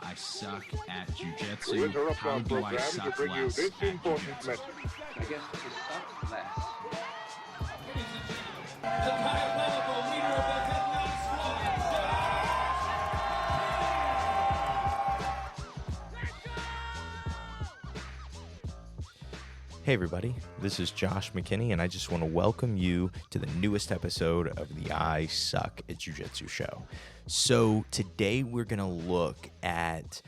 I suck at jiu-jitsu. How do I suck less at jiu-jitsu? I guess to suck less. Hey everybody, this is Josh McKinney, and I just want to welcome you to the newest episode of the I Suck at Jiu-Jitsu show. So today we're going to look at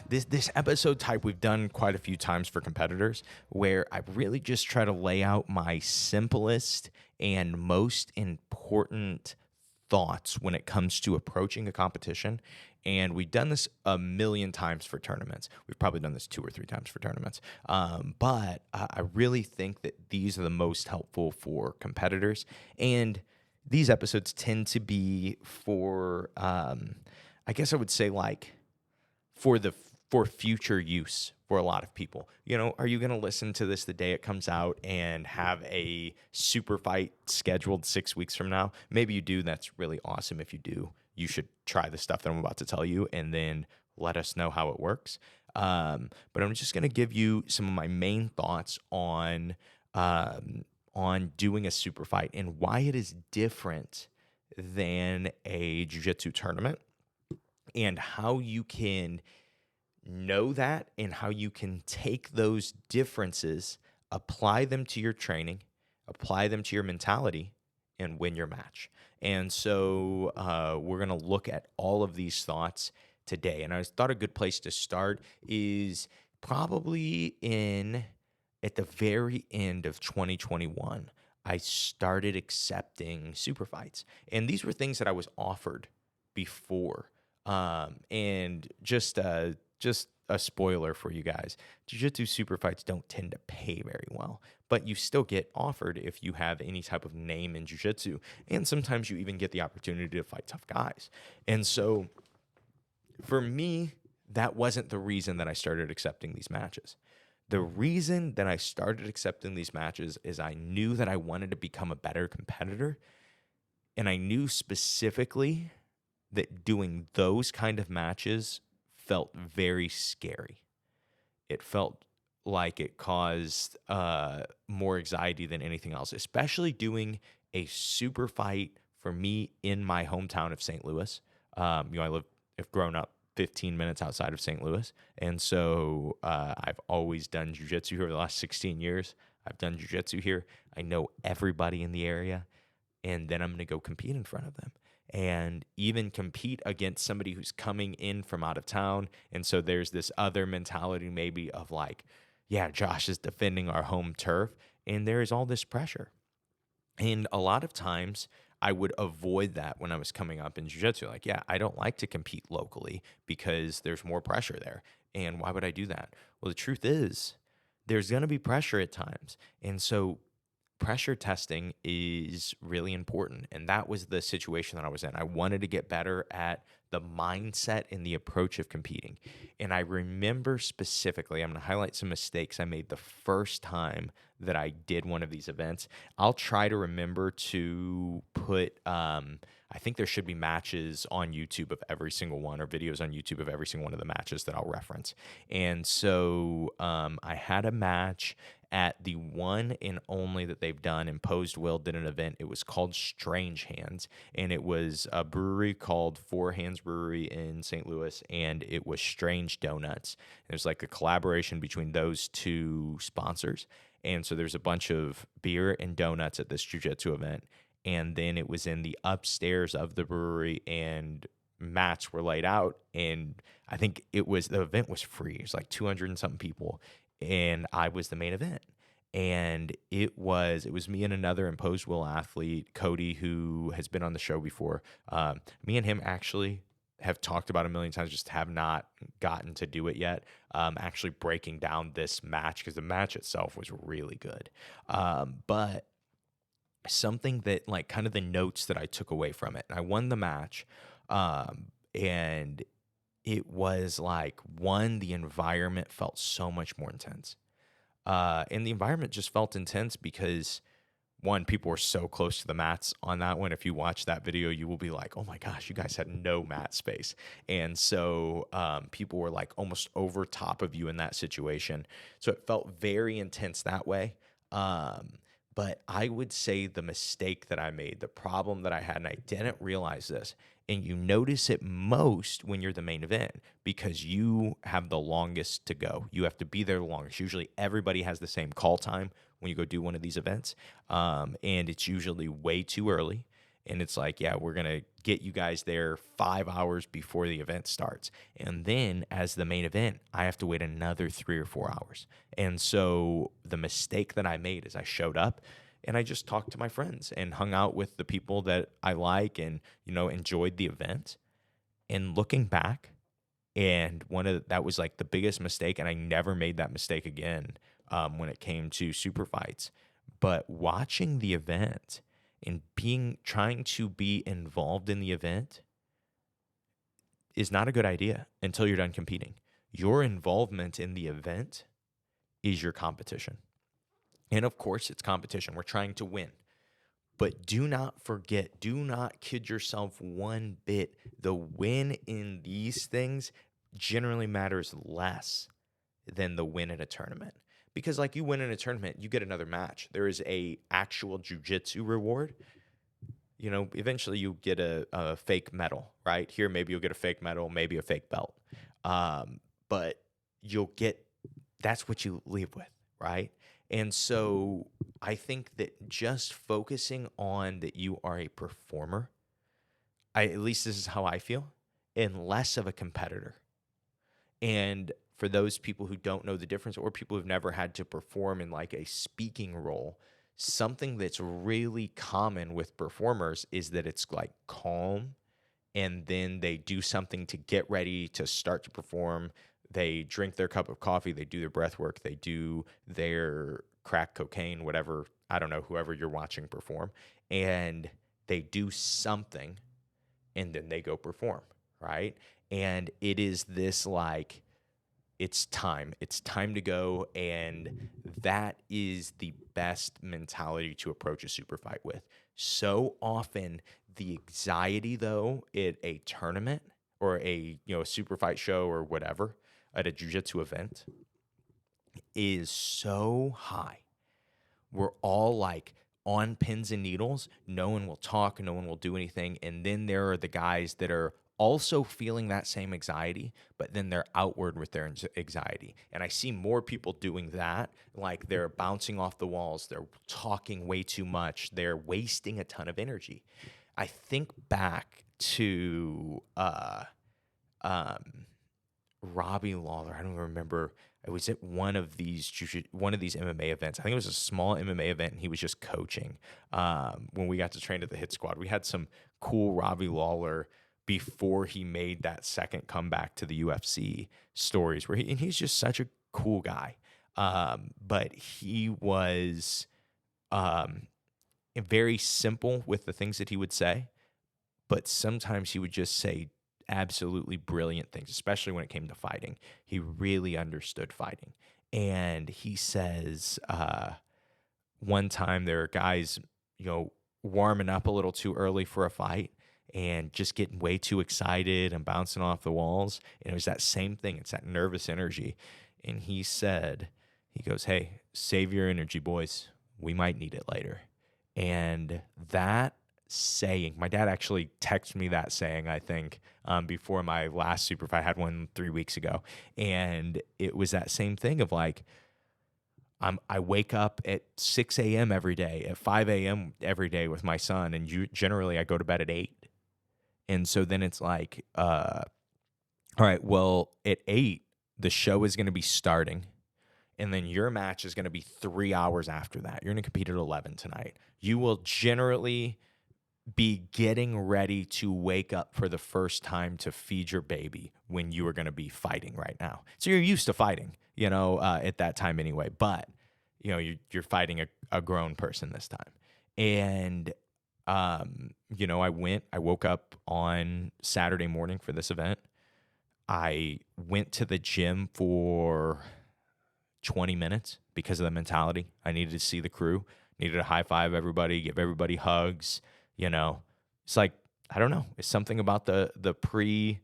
this episode type we've done quite a few times for competitors, where I really just try to lay out my simplest and most important thoughts when it comes to approaching a competition. And we've done this a million times for tournaments. We've probably done this 2 or 3 times for tournaments. But I really think that these are the most helpful for competitors. And these episodes tend to be for, I guess I would say like for future use for a lot of people. You know, are you going to listen to this the day it comes out and have a super fight scheduled 6 weeks from now? Maybe you do. That's really awesome. If you do, you should try the stuff that I'm about to tell you and then let us know how it works. But I'm just going to give you some of my main thoughts on doing a super fight and why it is different than a jiu-jitsu tournament, and how you can know that and how you can take those differences, apply them to your training, apply them to your mentality, and win your match. And so we're going to look at all of these thoughts today. And I thought a good place to start is probably at the very end of 2021, I started accepting super fights. And these were things that I was offered before. And just a spoiler for you guys, jiu-jitsu super fights don't tend to pay very well, but you still get offered if you have any type of name in jiu-jitsu. And sometimes you even get the opportunity to fight tough guys. And so for me, that wasn't the reason that I started accepting these matches. The reason that I started accepting these matches is I knew that I wanted to become a better competitor. And I knew specifically that doing those kind of matches felt very scary. It felt like it caused more anxiety than anything else, especially doing a super fight for me in my hometown of St. Louis. I've grown up 15 minutes outside of St. Louis, and so I've always done jiu-jitsu here for the last 16 years. I've done jiu-jitsu here. I know everybody in the area, and then I'm going to go compete in front of them. And even compete against somebody who's coming in from out of town. And so there's this other mentality maybe of like, yeah, Josh is defending our home turf. And there is all this pressure. And a lot of times I would avoid that when I was coming up in jiu-jitsu. Like, yeah, I don't like to compete locally because there's more pressure there. And why would I do that? Well, the truth is there's going to be pressure at times. And so pressure testing is really important. And that was the situation that I was in. I wanted to get better at the mindset and the approach of competing. And I remember specifically, I'm going to highlight some mistakes I made the first time that I did one of these events. I'll try to remember to put, I think there should be matches on YouTube of every single one, or videos on YouTube of every single one of the matches that I'll reference. And so I had a match at the one and only that they've done. Imposed Will did an event. It was called Strange Hands, and it was a brewery called Four Hands Brewery in St. Louis, and it was Strange Donuts. There's like a collaboration between those two sponsors, and so there's a bunch of beer and donuts at this jiu-jitsu event, and then it was in the upstairs of the brewery, and mats were laid out, and I think the event was free. It was like 200 and something people, and I was the main event. And it was me and another Imposed Will athlete, Cody, who has been on the show before. Me and him actually have talked about a million times, just have not gotten to do it yet. Actually breaking down this match, because the match itself was really good. But something that, like, kind of the notes that I took away from it, I won the match. And it was like, one, the environment felt so much more intense. And the environment just felt intense because one, people were so close to the mats on that one. If you watch that video, you will be like, oh my gosh, you guys had no mat space. And so people were like almost over top of you in that situation. So it felt very intense that way. But I would say the mistake that I made, the problem that I had, and I didn't realize this, and you notice it most when you're the main event because you have the longest to go. You have to be there the longest. Usually everybody has the same call time when you go do one of these events, and it's usually way too early. And it's like, yeah, we're going to get you guys there 5 hours before the event starts. And then as the main event, I have to wait another 3 or 4 hours. And so the mistake that I made is I showed up and I just talked to my friends and hung out with the people that I like and, enjoyed the event. And looking back, and that was like the biggest mistake. And I never made that mistake again when it came to super fights. But watching the event and trying to be involved in the event is not a good idea until you're done competing. Your involvement in the event is your competition. And of course, it's competition. We're trying to win. But do not forget, do not kid yourself one bit. The win in these things generally matters less than the win in a tournament. Because like you win in a tournament, you get another match. There is a actual jiu-jitsu reward. Eventually you get a fake medal, right? Here, maybe you'll get a fake medal, maybe a fake belt. But that's what you leave with, right? And so I think that just focusing on that you are a performer, at least this is how I feel, and less of a competitor. And for those people who don't know the difference or people who've never had to perform in like a speaking role, something that's really common with performers is that it's like calm and then they do something to get ready to start to perform. They drink their cup of coffee, they do their breath work, they do their crack cocaine, whatever, I don't know, whoever you're watching perform, and they do something and then they go perform, right? And it is this like, it's time to go. And that is the best mentality to approach a super fight with. So often the anxiety though at a tournament or a super fight show or whatever at a jiu-jitsu event is so high. We're all like on pins and needles. No one will talk, no one will do anything. And then there are the guys that are also feeling that same anxiety, but then they're outward with their anxiety. And I see more people doing that, like they're bouncing off the walls, they're talking way too much, they're wasting a ton of energy. I think back to Robbie Lawler. I don't remember. I was at one of these MMA events. I think it was a small MMA event, and he was just coaching. When we got to train at the Hit Squad, we had some cool Robbie Lawler before he made that second comeback to the UFC stories, and he's just such a cool guy. But he was very simple with the things that he would say, but sometimes he would just say absolutely brilliant things, especially when it came to fighting. He really understood fighting. And he says one time there are guys, warming up a little too early for a fight and just getting way too excited and bouncing off the walls. And it was that same thing. It's that nervous energy. And he goes, hey, save your energy, boys. We might need it later. And that saying, my dad actually texted me that saying, I think, before my last super fight. I had one 3 weeks ago. And it was that same thing of like, I wake up at 6 a.m. every day, at 5 a.m. every day with my son. And generally I go to bed at 8. And so then it's like, all right, well, at 8, the show is going to be starting. And then your match is going to be 3 hours after that. You're going to compete at 11 tonight. You will generally be getting ready to wake up for the first time to feed your baby when you are going to be fighting right now. So you're used to fighting, at that time anyway. But, you're fighting a grown person this time. And I woke up on Saturday morning for this event. I went to the gym for 20 minutes because of the mentality. I needed to see the crew. needed to high five everybody, give everybody hugs. You know, it's like, I don't know. It's something about the pre,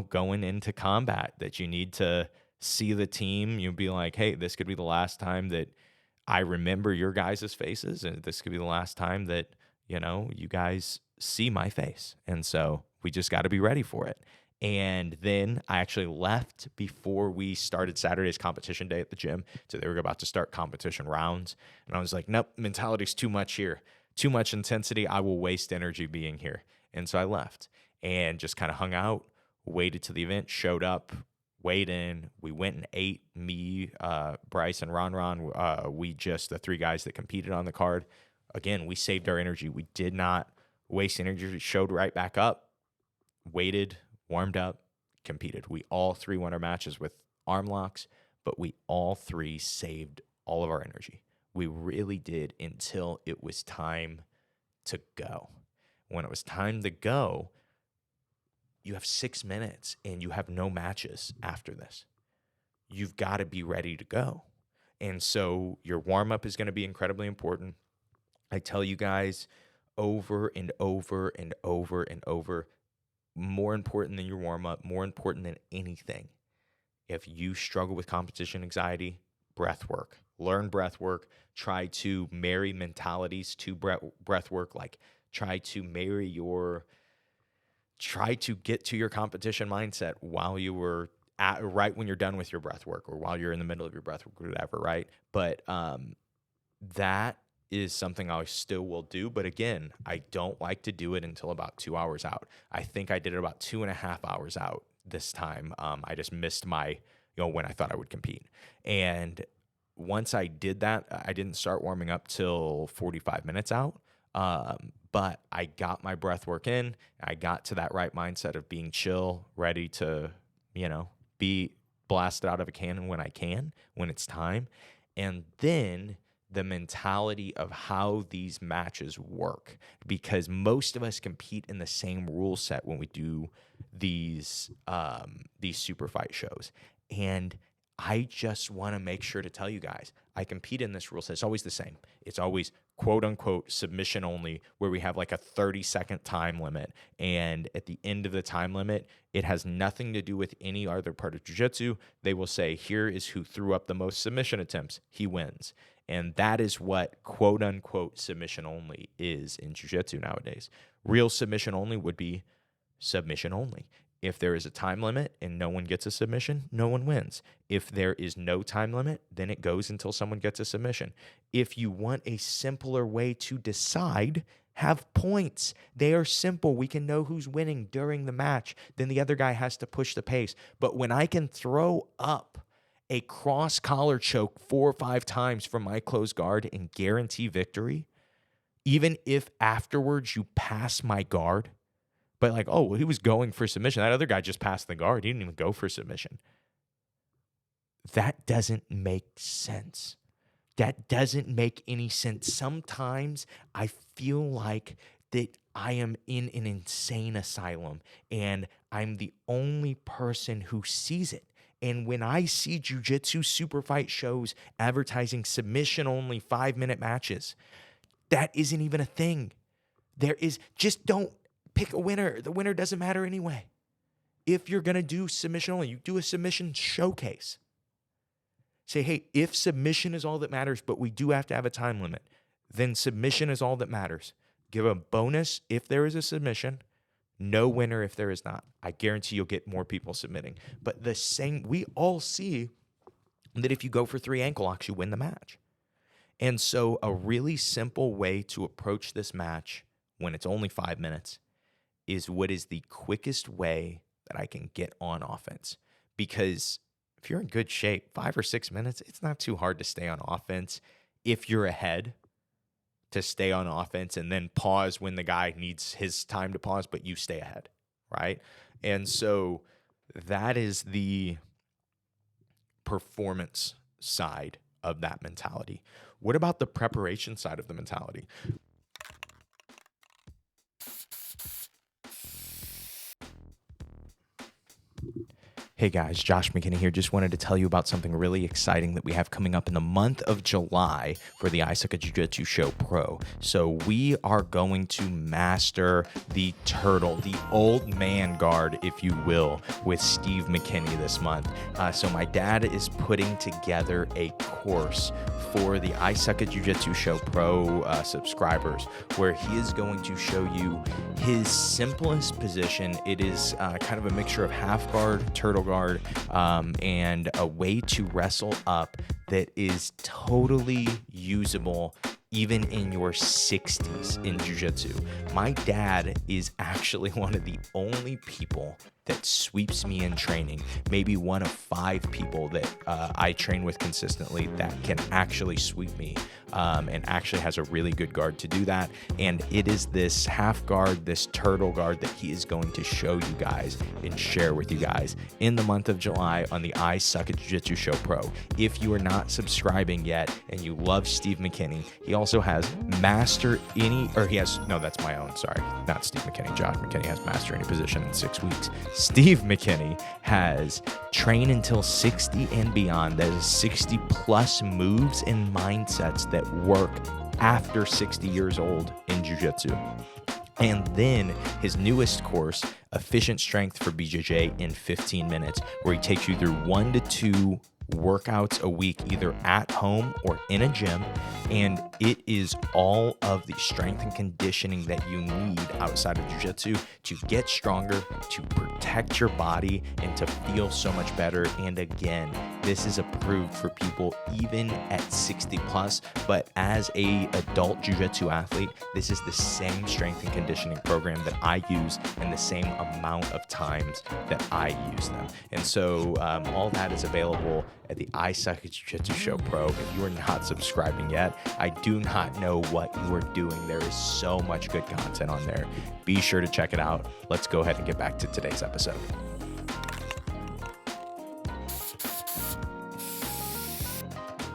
going into combat that you need to see the team. You'll be like, hey, this could be the last time that I remember your guys' faces, and this could be the last time that, you guys see my face. And so we just got to be ready for it. And then I actually left before we started Saturday's competition day at the gym. So they were about to start competition rounds. And I was like, nope, mentality's too much here. Too much intensity. I will waste energy being here. And so I left and just kind of hung out, waited to the event, showed up, weighed in. We went and ate. Me, Bryce, and Ron. The three guys that competed on the card. Again, we saved our energy. We did not waste energy. We showed right back up, waited, warmed up, competed. We all three won our matches with arm locks, but we all three saved all of our energy. We really did, until it was time to go. When it was time to go, you have 6 minutes and you have no matches after this. You've got to be ready to go. And so your warm-up is going to be incredibly important. I tell you guys over and over and over and over, more important than your warm-up, more important than anything. If you struggle with competition anxiety, breath work. Learn breath work. Try to marry mentalities to breath work. Like, try to get to your competition mindset while you were right when you're done with your breath work, or while you're in the middle of your breath work, or whatever, right? But that is something I still will do. But again, I don't like to do it until about 2 hours out. I think I did it about 2.5 hours out this time. I just missed my, when I thought I would compete. And once I did that, I didn't start warming up till 45 minutes out. But I got my breath work in. I got to that right mindset of being chill, ready to, be blasted out of a cannon when it's time. And then the mentality of how these matches work, because most of us compete in the same rule set when we do these super fight shows. And I just want to make sure to tell you guys, I compete in this rule set. It's always the same. It's always quote unquote submission only, where we have like a 30-second time limit. And at the end of the time limit, it has nothing to do with any other part of jiu-jitsu. They will say, here is who threw up the most submission attempts. He wins. And that is what quote unquote submission only is in jiu-jitsu nowadays. Real submission only would be submission only. If there is a time limit and no one gets a submission, no one wins. If there is no time limit, then it goes until someone gets a submission. If you want a simpler way to decide, have points. They are simple. We can know who's winning during the match. Then the other guy has to push the pace. But when I can throw up a cross collar choke 4 or 5 times from my closed guard and guarantee victory, even if afterwards you pass my guard, but like, oh, well, he was going for submission. That other guy just passed the guard. He didn't even go for submission. That doesn't make sense. That doesn't make any sense. Sometimes I feel like that I am in an insane asylum and I'm the only person who sees it. And when I see jiu-jitsu super fight shows advertising submission only 5-minute matches, that isn't even a thing. Just don't pick a winner. The winner doesn't matter anyway. If you're going to do submission only, you do a submission showcase. Say, hey, if submission is all that matters, but we do have to have a time limit, then submission is all that matters. Give a bonus if there is a submission, no winner if there is not. I guarantee you'll get more people submitting. But we all see that if you go for 3 ankle locks, you win the match. And so a really simple way to approach this match when it's only 5 minutes is what is the quickest way that I can get on offense. Because if you're in good shape, 5 or 6 minutes, it's not too hard to stay on offense. If you're ahead, to stay on offense and then pause when the guy needs his time to pause, but you stay ahead, right? And so that is the performance side of that mentality. What about the preparation side of the mentality? Hey guys, Josh McKinney here. Just wanted to tell you about something really exciting that we have coming up in the month of July for the I Suck at Jiu-Jitsu Show Pro. So we are going to master the turtle, the old man guard, if you will, with Steve McKinney this month. So my dad is putting together a course for the I Suck at Jiu-Jitsu Show Pro subscribers, where he is going to show you his simplest position. It is kind of a mixture of half guard, turtle guard, and a way to wrestle up that is totally usable even in your 60s in jiu-jitsu. My dad is actually one of the only people that sweeps me in training, maybe one of 5 people that I train with consistently that can actually sweep me, and actually has a really good guard to do that. And it is this half guard, this turtle guard, that he is going to show you guys and share with you guys in the month of July on the I Suck at Jiu-Jitsu Show Pro. If you are not subscribing yet and you love Steve McKinney, he also has Master Any, or he has, no, that's my own, sorry, not Steve McKinney. Josh McKinney has Master Any Position in 6 weeks. Steve McKinney has Train Until 60 and Beyond. That is 60 plus moves and mindsets that work after 60 years old in jiu-jitsu. And then his newest course, Efficient Strength for BJJ in 15 minutes, where he takes you through 1 to 2 workouts a week, either at home or in a gym. And it is all of the strength and conditioning that you need outside of jiu-jitsu to get stronger, to protect your body, and to feel so much better. And again, this is approved for people even at 60 plus, but as a adult jiu-jitsu athlete, this is the same strength and conditioning program that I use and the same amount of times that I use them. And so all that is available at the I Suck at Jiu-Jitsu Show Pro. If you are not subscribing yet, I do not know what you are doing. There is so much good content on there. Be sure to check it out. Let's go ahead and get back to today's episode.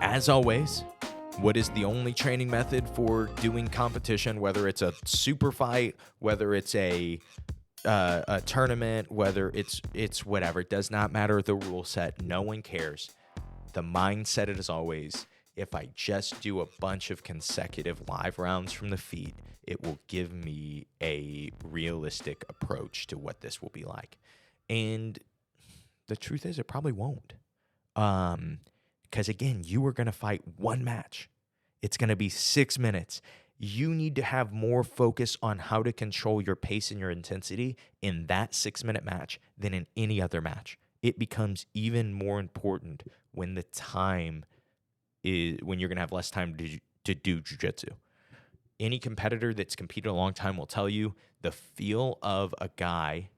As always, what is the only training method for doing competition, whether it's a super fight, whether it's a tournament, whether it's whatever, it does not matter the rule set. No one cares. The mindset is always, if I just do a bunch of consecutive live rounds from the feet, it will give me a realistic approach to what this will be like. And the truth is, it probably won't. Because again, you are going to fight one match. It's going to be 6 minutes. You need to have more focus on how to control your pace and your intensity in that 6-minute match than in any other match. It becomes even more important when the time is, when you're going to have less time to do jiu-jitsu. Any competitor that's competed a long time will tell you the feel of a guy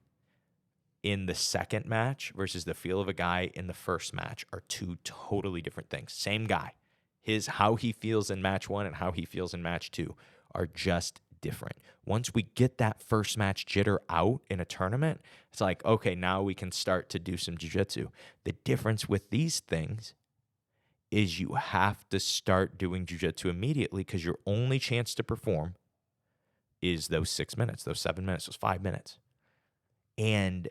in the second match versus the feel of a guy in the first match are 2 totally different things. Same guy. How he feels in match 1 and how he feels in match 2 are just different. Once we get that first match jitter out in a tournament, it's like, okay, now we can start to do some jiu-jitsu. The difference with these things is you have to start doing jiu-jitsu immediately, because your only chance to perform is those 6 minutes, those 7 minutes, those 5 minutes. And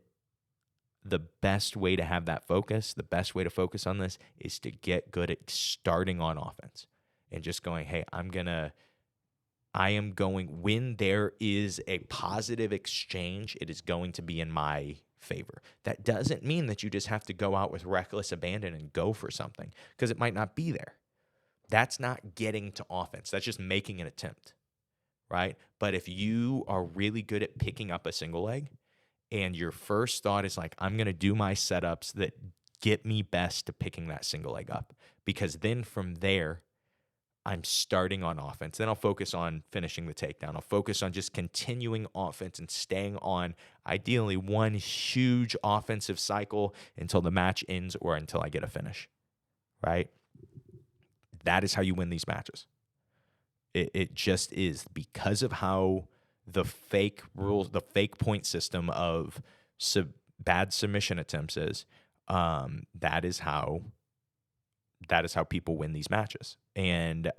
the best way to have that focus, the best way to focus on this, is to get good at starting on offense and just going, hey, when there is a positive exchange, it is going to be in my favor. That doesn't mean that you just have to go out with reckless abandon and go for something, because it might not be there. That's not getting to offense. That's just making an attempt, right? But if you are really good at picking up a single leg, and your first thought is like, I'm going to do my setups that get me best to picking that single leg up, because then from there, I'm starting on offense. Then I'll focus on finishing the takedown. I'll focus on just continuing offense and staying on, ideally, one huge offensive cycle until the match ends or until I get a finish, right? That is how you win these matches. It just is, because of how the fake rules, the fake point system of bad submission attempts is, that is how people win these matches. And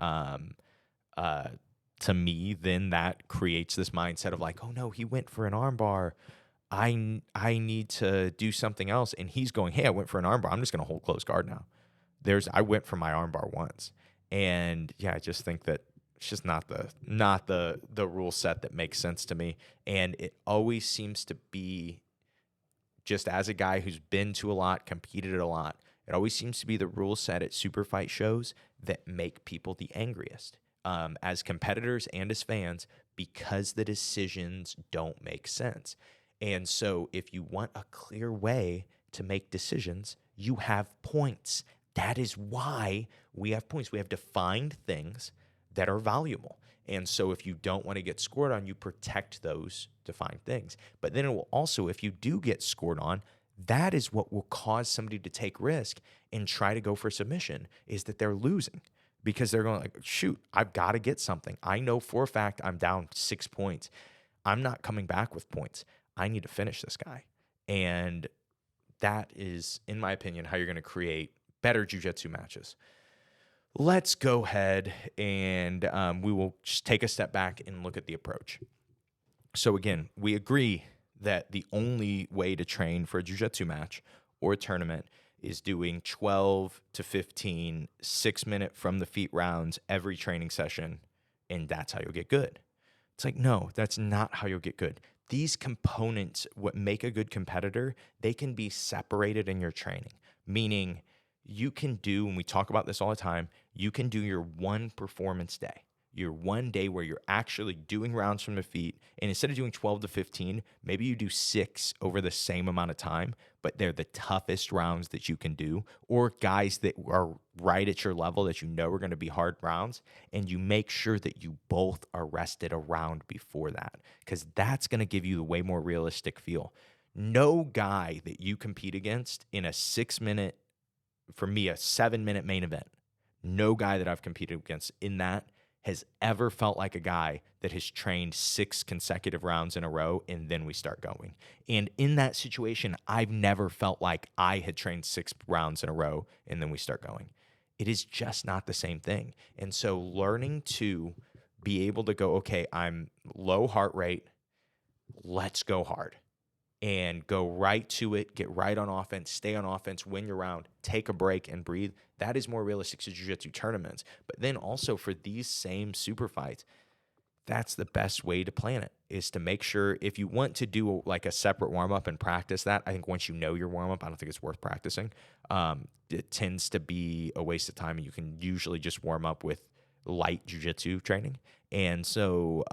to me, then that creates this mindset of like, oh no, he went for an armbar. I need to do something else. And he's going, hey, I went for an armbar. I'm just going to hold close guard now. I went for my armbar once. And yeah, I just think that it's just not the rule set that makes sense to me. And it always seems to be, just as a guy who's been to a lot, competed a lot, it always seems to be the rule set at super fight shows that make people the angriest, as competitors and as fans, because the decisions don't make sense. And so if you want a clear way to make decisions, you have points. That is why we have points. We have defined things that are valuable. And so if you don't want to get scored on, you protect those defined things. But then it will also, if you do get scored on, that is what will cause somebody to take risk and try to go for submission, is that they're losing because they're going like, shoot, I've got to get something. I know for a fact I'm down 6 points. I'm not coming back with points. I need to finish this guy. And that is, in my opinion, how you're going to create better jiu-jitsu matches. Let's go ahead and we will just take a step back and look at the approach. So again, we agree that the only way to train for a jiu-jitsu match or a tournament is doing 12 to 15 6-minute from the feet rounds every training session, and that's how you'll get good. It's like, no, that's not how you'll get good. These components, what make a good competitor, they can be separated in your training, meaning you can do, and we talk about this all the time, you can do your one performance day, your one day where you're actually doing rounds from the feet. And instead of doing 12 to 15, maybe you do 6 over the same amount of time, but they're the toughest rounds that you can do, or guys that are right at your level that you know are going to be hard rounds. And you make sure that you both are rested a round before that, because that's going to give you the way more realistic feel. No guy that you compete against in a 6-minute, for me, a 7-minute main event, no guy that I've competed against in that has ever felt like a guy that has trained 6 consecutive rounds in a row and then we start going. And in that situation, I've never felt like I had trained 6 rounds in a row and then we start going. It is just not the same thing. And so learning to be able to go, okay, I'm low heart rate, let's go hard. And go right to it, get right on offense, stay on offense, win your round, take a break and breathe. That is more realistic to jiu-jitsu tournaments. But then also for these same super fights, that's the best way to plan it, is to make sure if you want to do like a separate warm-up and practice that, I think once you know your warm-up, I don't think it's worth practicing. It tends to be a waste of time, and you can usually just warm up with light jiu-jitsu training. And so,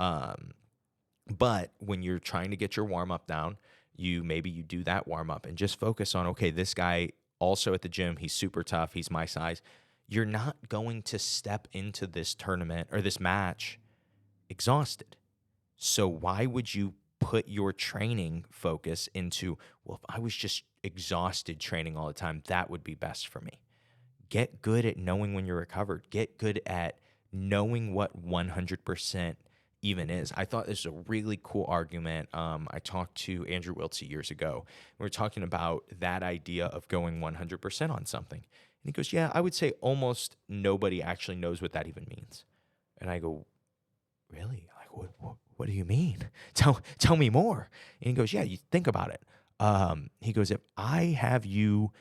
but when you're trying to get your warm-up down, maybe you do that warm up and just focus on, okay, this guy also at the gym, he's super tough, he's my size. You're not going to step into this tournament or this match exhausted. So why would you put your training focus into, well, if I was just exhausted training all the time, that would be best for me. Get good at knowing when you're recovered. Get good at knowing what 100% even is. I thought this was a really cool argument. I talked to Andrew Wiltsey years ago. We were talking about that idea of going 100% on something. And he goes, yeah, I would say almost nobody actually knows what that even means. And I go, really? Like, what do you mean? Tell me more. And he goes, yeah, you think about it. He goes, if I have you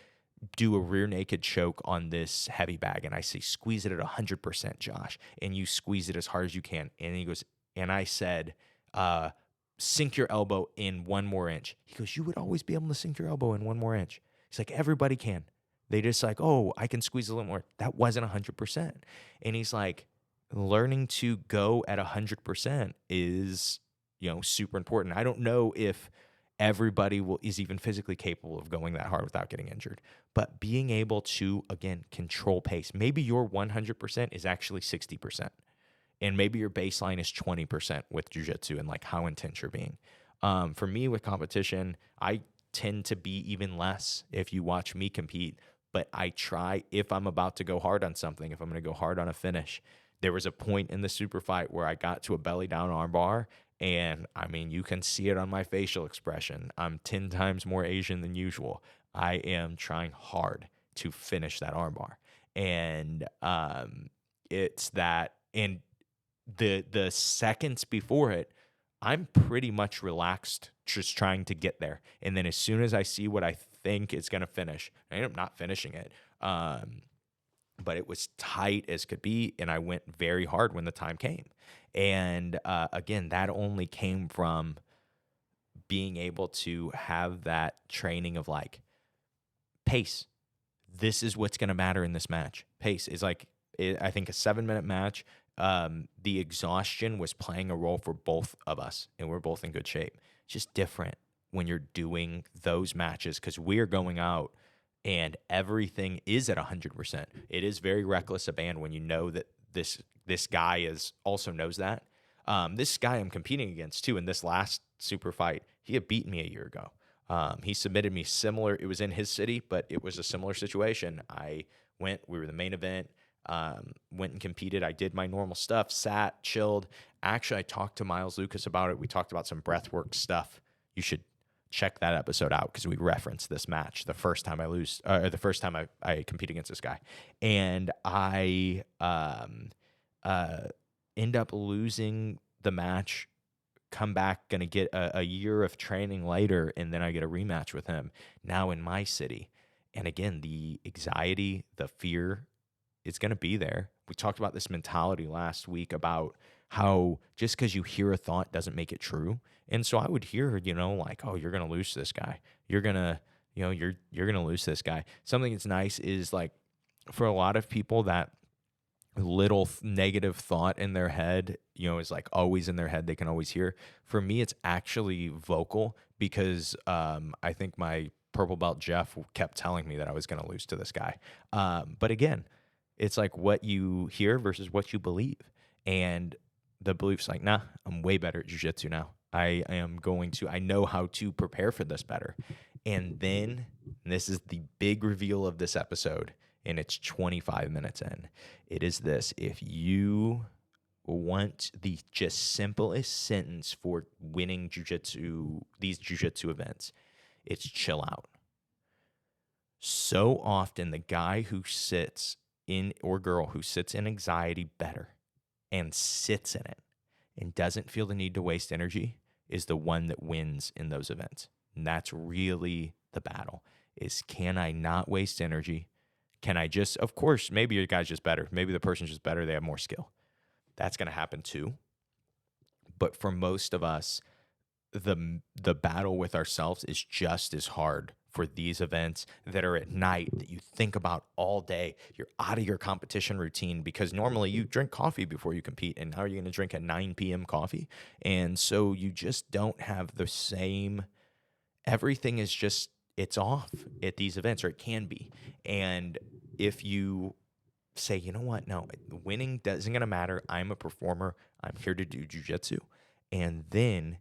do a rear naked choke on this heavy bag and I say, squeeze it at 100%, Josh, and you squeeze it as hard as you can. And he goes, and I said, sink your elbow in 1 more inch. He goes, you would always be able to sink your elbow in 1 more inch. He's like, everybody can. They just like, oh, I can squeeze a little more. That wasn't 100%. And he's like, learning to go at 100% is, super important. I don't know if everybody is even physically capable of going that hard without getting injured, but being able to, again, control pace. Maybe your 100% is actually 60%. And maybe your baseline is 20% with jiu-jitsu and like how intense you're being. For me with competition, I tend to be even less if you watch me compete, but I try, if I'm about to go hard on something, if I'm going to go hard on a finish. There was a point in the super fight where I got to a belly down arm bar, and I mean, you can see it on my facial expression. I'm 10 times more Asian than usual. I am trying hard to finish that arm bar. And it's that, and the seconds before it, I'm pretty much relaxed just trying to get there. And then as soon as I see what I think is going to finish, I end up not finishing it. But it was tight as could be, and I went very hard when the time came. And again, that only came from being able to have that training of like pace. This is what's going to matter in this match. Pace is like, I think a 7-minute match. The exhaustion was playing a role for both of us, and we're both in good shape. It's just different when you're doing those matches because we're going out and everything is at 100%. It is very reckless abandon when you know that this guy also knows that. This guy I'm competing against too in this last super fight, he had beaten me a year ago. He submitted me similar. It was in his city, but it was a similar situation. We were the main event, went and competed. I did my normal stuff, sat, chilled. Actually, I talked to Miles Lucas about it. We talked about some breathwork stuff. You should check that episode out because we referenced this match the first time I compete against this guy. And I end up losing the match, come back, going to get a year of training later, and then I get a rematch with him now in my city. And again, the anxiety, the fear, it's going to be there. We talked about this mentality last week about how just because you hear a thought doesn't make it true. And so I would hear, like, oh, you're going to lose this guy. You're going to, you're going to lose this guy. Something that's nice is like for a lot of people that little negative thought in their head, is like always in their head. They can always hear. For me, it's actually vocal because I think my purple belt Jeff kept telling me that I was going to lose to this guy. But again, it's like what you hear versus what you believe. And the belief's like, nah, I'm way better at jiu-jitsu now. I know how to prepare for this better. And then, and this is the big reveal of this episode, and it's 25 minutes in. It is this: if you want the just simplest sentence for winning jiu-jitsu, these jiu-jitsu events, it's chill out. So often the guy who sits in, or girl who sits in anxiety better and sits in it and doesn't feel the need to waste energy is the one that wins in those events. And that's really the battle, is can I not waste energy? Can I just, of course, maybe your guy's just better. Maybe the person's just better. They have more skill. That's going to happen too. But for most of us, the battle with ourselves is just as hard for these events that are at night that you think about all day. You're out of your competition routine because normally you drink coffee before you compete, and how are you going to drink a 9 p.m. coffee? And so you just don't have the same, everything is just, it's off at these events, or it can be. And if you say, you know what, no, winning isn't going to matter. I'm a performer. I'm here to do jiu-jitsu. And then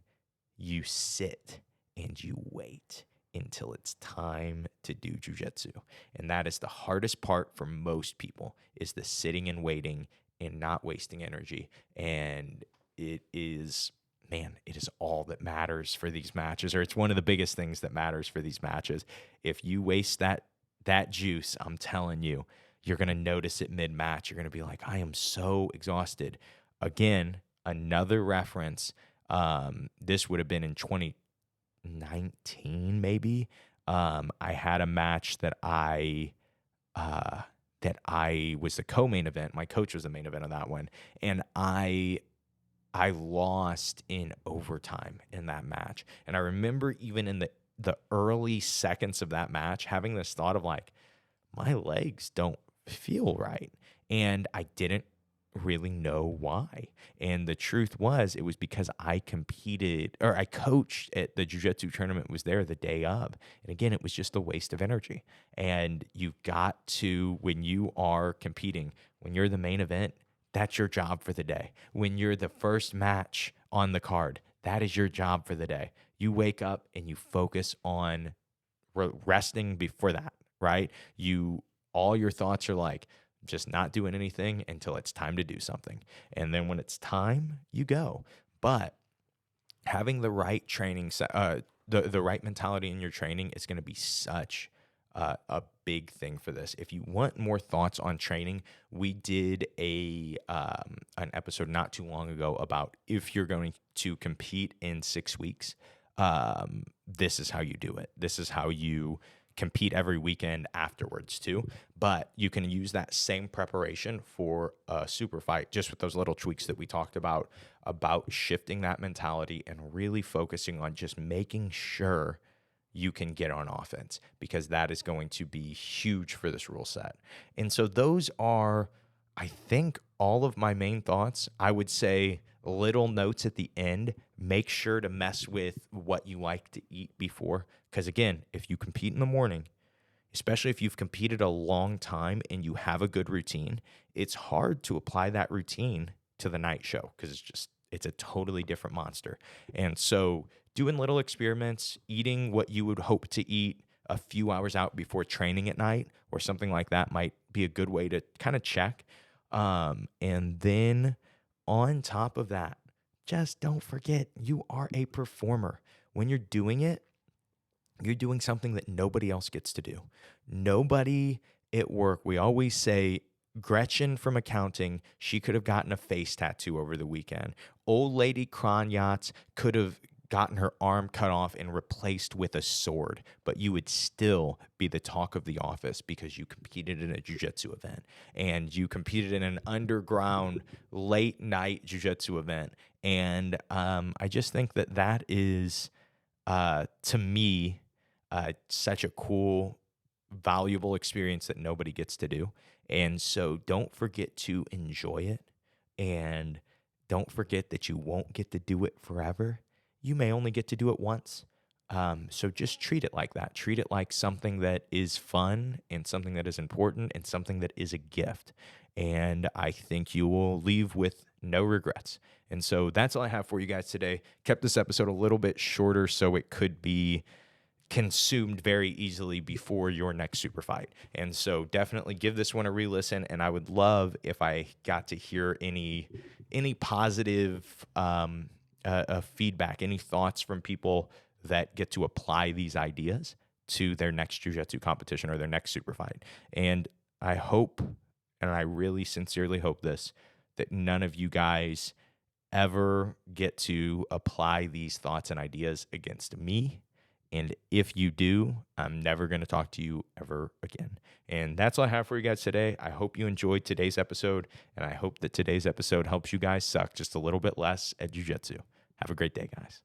you sit and you wait until it's time to do jiu-jitsu. And that is the hardest part for most people, is the sitting and waiting and not wasting energy. And it is, man, it is all that matters for these matches, or it's one of the biggest things that matters for these matches. If you waste that juice, I'm telling you, you're going to notice it mid-match. You're going to be like, I am so exhausted. Again, another reference, this would have been in 2019, maybe. I had a match that I was the co-main event. My coach was the main event of that one. And I lost in overtime in that match. And I remember even in the early seconds of that match having this thought of like, my legs don't feel right. And I didn't really know why. And the truth was, it was because I coached at the jiu-jitsu tournament, was there the day of. And again, it was just a waste of energy. And you've got to, when you are competing, when you're the main event, that's your job for the day. When you're the first match on the card, that is your job for the day. You wake up and you focus on resting before that, right? All your thoughts are like, just not doing anything until it's time to do something. And then when it's time, you go. But having the right training, the right mentality in your training is going to be such a big thing for this. If you want more thoughts on training, we did an episode not too long ago about if you're going to compete in 6 weeks, this is how you do it. This is how you compete every weekend afterwards too. But you can use that same preparation for a super fight, just with those little tweaks that we talked about shifting that mentality and really focusing on just making sure you can get on offense, because that is going to be huge for this rule set. And so those are, I think, all of my main thoughts. I would say little notes at the end. Make sure to mess with what you like to eat before, because again, if you compete in the morning, especially if you've competed a long time and you have a good routine, it's hard to apply that routine to the night show, because it's a totally different monster. And so doing little experiments, eating what you would hope to eat a few hours out before training at night or something like that might be a good way to kind of check. And then on top of that, just don't forget, you are a performer. When you're doing it, you're doing something that nobody else gets to do. Nobody at work, we always say, Gretchen from accounting, she could have gotten a face tattoo over the weekend. Old lady Kronyatz could have gotten her arm cut off and replaced with a sword, but you would still be the talk of the office because you competed in a jiu-jitsu event and you competed in an underground late night jiu-jitsu event. And I just think that is, to me, such a cool, valuable experience that nobody gets to do. And so don't forget to enjoy it, and don't forget that you won't get to do it forever. You may only get to do it once. So just treat it like that. Treat it like something that is fun and something that is important and something that is a gift. And I think you will leave with no regrets. And so that's all I have for you guys today. Kept this episode a little bit shorter so it could be consumed very easily before your next super fight. And so definitely give this one a re-listen, and I would love if I got to hear any positive feedback, any thoughts from people that get to apply these ideas to their next jiu-jitsu competition or their next super fight. And I hope, and I really sincerely hope that none of you guys ever get to apply these thoughts and ideas against me. And if you do, I'm never going to talk to you ever again. And that's all I have for you guys today. I hope you enjoyed today's episode, and I hope that today's episode helps you guys suck just a little bit less at jiu-jitsu. Have a great day, guys.